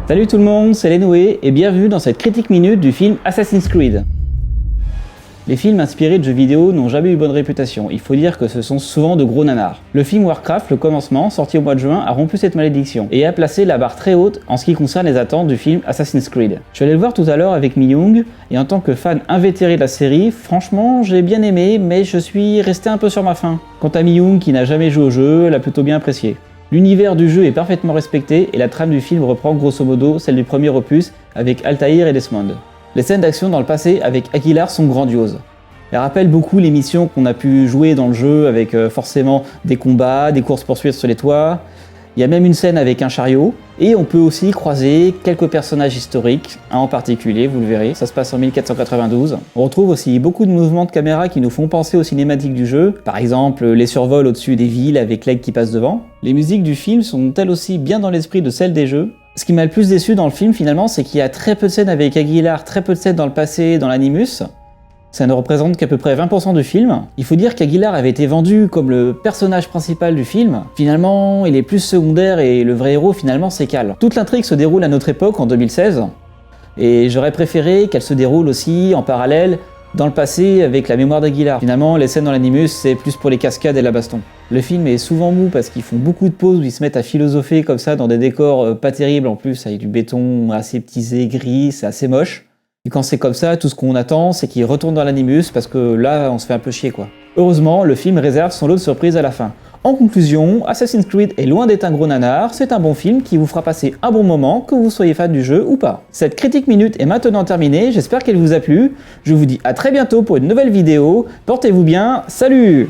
Salut tout le monde, c'est Lénoé et bienvenue dans cette critique minute du film Assassin's Creed. Les films inspirés de jeux vidéo n'ont jamais eu bonne réputation, il faut dire que ce sont souvent de gros nanars. Le film Warcraft, le commencement, sorti au mois de juin, a rompu cette malédiction et a placé la barre très haute en ce qui concerne les attentes du film Assassin's Creed. Je suis allé le voir tout à l'heure avec Mi-Young et en tant que fan invétéré de la série, franchement j'ai bien aimé mais je suis resté un peu sur ma faim. Quant à Mi-Young qui n'a jamais joué au jeu, l'a plutôt bien apprécié. L'univers du jeu est parfaitement respecté et la trame du film reprend grosso modo celle du premier opus avec Altaïr et Desmond. Les scènes d'action dans le passé avec Aguilar sont grandioses. Elles rappellent beaucoup les missions qu'on a pu jouer dans le jeu avec forcément des combats, des courses-poursuites sur les toits. Il y a même une scène avec un chariot et on peut aussi croiser quelques personnages historiques, un en particulier, vous le verrez, ça se passe en 1492. On retrouve aussi beaucoup de mouvements de caméra qui nous font penser aux cinématiques du jeu, par exemple les survols au-dessus des villes avec l'aigle qui passe devant. Les musiques du film sont elles aussi bien dans l'esprit de celles des jeux. Ce qui m'a le plus déçu dans le film finalement, c'est qu'il y a très peu de scènes avec Aguilar, très peu de scènes dans le passé, dans l'Animus. Ça ne représente qu'à peu près 20% du film. Il faut dire qu'Aguilar avait été vendu comme le personnage principal du film. Finalement, il est plus secondaire et le vrai héros finalement c'est Cal. Toute l'intrigue se déroule à notre époque en 2016. Et j'aurais préféré qu'elle se déroule aussi en parallèle dans le passé avec la mémoire d'Aguilar. Finalement, les scènes dans l'Animus, c'est plus pour les cascades et la baston. Le film est souvent mou parce qu'ils font beaucoup de pauses où ils se mettent à philosopher comme ça dans des décors pas terribles en plus, avec du béton aseptisé, gris, c'est assez moche. Et quand c'est comme ça, tout ce qu'on attend, c'est qu'il retourne dans l'Animus parce que là, on se fait un peu chier quoi. Heureusement, le film réserve son lot de surprises à la fin. En conclusion, Assassin's Creed est loin d'être un gros nanar, c'est un bon film qui vous fera passer un bon moment, que vous soyez fan du jeu ou pas. Cette critique minute est maintenant terminée, j'espère qu'elle vous a plu. Je vous dis à très bientôt pour une nouvelle vidéo, portez-vous bien, salut!